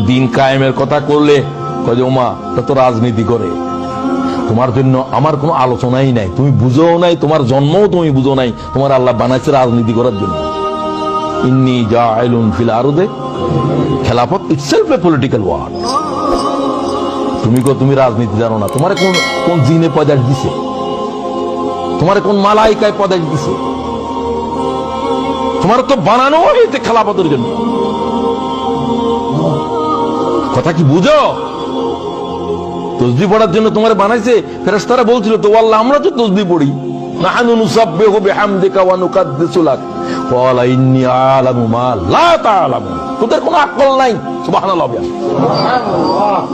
দিন কায়েমের কথা করলে কয় যে ওমা তা তো রাজনীতি করে। তোমার জন্য আমার কোনো আলোচনাই নাই, তুমি বুঝো নাই, তোমার জন্মও তুমি বুঝো নাই, তোমার আল্লাহ বানাইছে রাজনীতি করার জন্য। ইন্নী জাইলুন ফিল আরদে, খেলাফত ইটসেলফ এ পলিটিক্যাল ওয়ার্ড। তুমি রাজনীতি জানো না, তোমার কোন জিনে পয়দাশ দিছে, তোমার কোন মালাইকায় পয়দাশ দিছে? তোমার তো বানানো হয়েছে খেলাফতের জন্য। কথা কি বুঝো? তসবিহ পড়ার জন্য তোমার বানাইছে। ফেরেশতারা বলছিল তো আল্লাহ আমরা তো তসবিহ পড়ি, নাহনু নুসাব্বিহু বিহামদিকা ওয়া নুকাদ্দিসু লাক, ক্বালা ইন্নী আ'লামু মা লা তা'লামুন। তোদের কোনো আকল নাই। সুবহানাল্লাহ।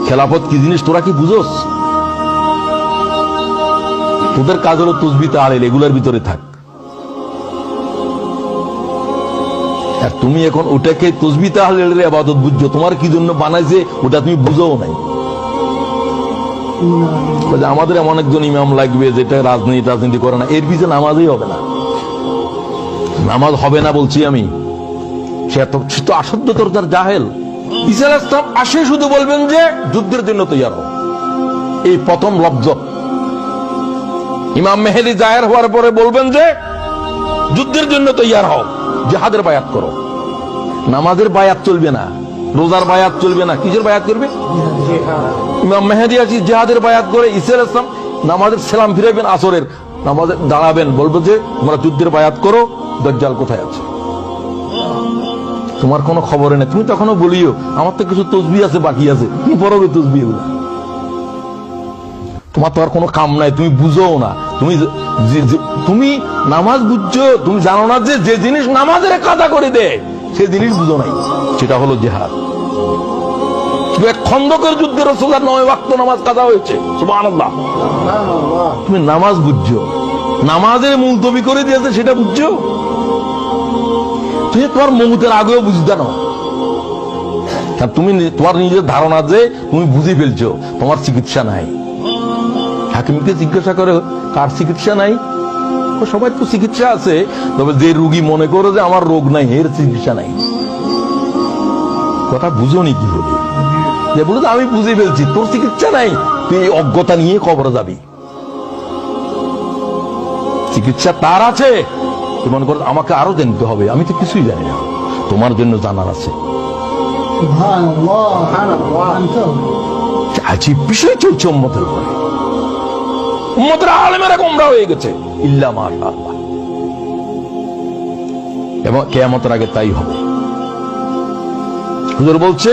খেলাফত কি জিনিস তোরা কি বুঝোস? তোদের কাজ হলো তসবিহ তাহলিল, এগুলোর ভিতরে থাক। আর তুমি এখন ওটাকে তসবিহ তাহলিলের ইবাদত বুঝছো, তোমার কি জন্য বানাইছে ওটা তুমি বুঝোও নাই। আমাদের এমন একজন ইমাম লাগবে যেটা রাজনীতি করে না, এর পিছনে নামাজই হবে না। নামাজ হবে না বলছি আমি। সে তো আসদ্যতর তার জাহেল। ঈসা আলাইহিস সালাম আসে শুধু বলবেন যে যুদ্ধের জন্য তৈরি হও, এই প্রথম লফজ। ইমাম মেহেদী জাহের হওয়ার পরে বলবেন যে যুদ্ধের জন্য তৈরি হও, জিহাদের বায়াত করো। নামাজের বায়াত চলবে না, রোজার বায়াত চলবে না, কিসের বায়াত করবে? ইমাম মেহেদী আসি জিহাদের বায়াত করে। ঈসা আলাইহিস সালাম নামাজের সালাম ফিরাবেন, আসরের নামাজে দাঁড়াবেন, বলবো যে তোমরা যুদ্ধের বায়াত করো, দাজ্জাল কোথায় আছে? তোমার কোনো খবরে নেই। তুমি তখনও বলিও আমার তো কিছু তসবিহ আছে, বাকি আছে, তুমি পড়বে তসবিহ। তোমার তো আর কোনো কাম নাই, তুমি বুঝো না। তুমি নামাজ বুঝছো, তুমি জানো না যে যে জিনিস নামাজের কাদা করে দেয় সে জিনিস বুঝো নাই, সেটা হলো জিহাদ। খন্দকের যুদ্ধে রাসূলুল্লাহ 9 ওয়াক্ত নামাজ কাদা হয়েছে। সুবহানাল্লাহ। তুমি নামাজ বুঝছো, নামাজের মুলতবি করে দিয়েছে সেটা বুঝছো? তুমি তোমার মৌতের আগেও বুঝতে না। তুমি তোমার নিজের ধারণা যে তুমি বুঝে ফেলছো, তোমার চিকিৎসা নাই। হাকিমকে জিজ্ঞাসা করে কার চিকিৎসা নাই? সবাই তো চিকিৎসা আছে, তবে যে রোগী মনে করে যে আমার রোগ নাই এর চিকিৎসা নাই। কথা বুঝোনি কি বলি? যে বলে আমি বুঝে ফেলছি, তোর চিকিৎসা নাই, তুই এই অজ্ঞতা নিয়ে কবরে যাবি। চিকিৎসা তার আছে, তুই মনে কর আমাকে আরো জানতে হবে, আমি তো কিছুই জানি না, তোমার জন্য জানার আছে। আজীব বিষয় চলছে উম্মতের উপরে। উম্মতের আলেমেরা গোমরা হয়ে গেছে, ইল্লা মাশাআল্লাহ। এবং কিয়ামতের আগে তাই হবে। হুজুর বলছে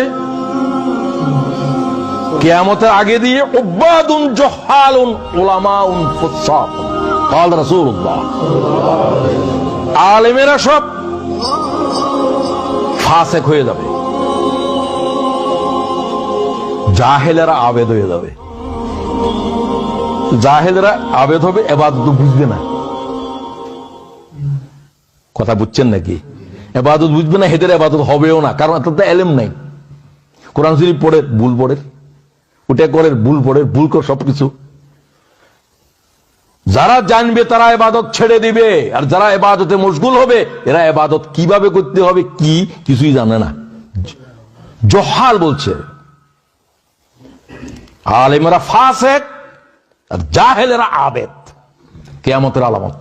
কিয়ামতের আগে দিয়ে উবাদুন জহালুন উলামাউন ফুসাক, قال রাসূলুল্লাহ, আলেমেরা সব ফাসিক হয়ে যাবে, জাহেলেরা আবেদ হয়ে যাবে। জাহেলেরা আবেদ হবে, ইবাদত বুঝবে না। কথা বুঝছেন নাকি? ইবাদত বুঝবে না, হেদের ইবাদত হবেও না, কারণ তাদের ইলম নাই। কোরআন শরীফ পড়ে ভুল পড়ে, ওটা করে ভুল পড়ে, ভুল করে সবকিছু। যারা জানবে তারা ইবাদত ছেড়ে দিবে, আর যারা ইবাদতে মশগুল হবে এরা ইবাদত কিভাবে করতে হবে কি কিছুই জানে না। জহাল বলছে, আলেমরা ফাসিক আর জাহেলেরা আবেদ। কিয়ামতের আলামত।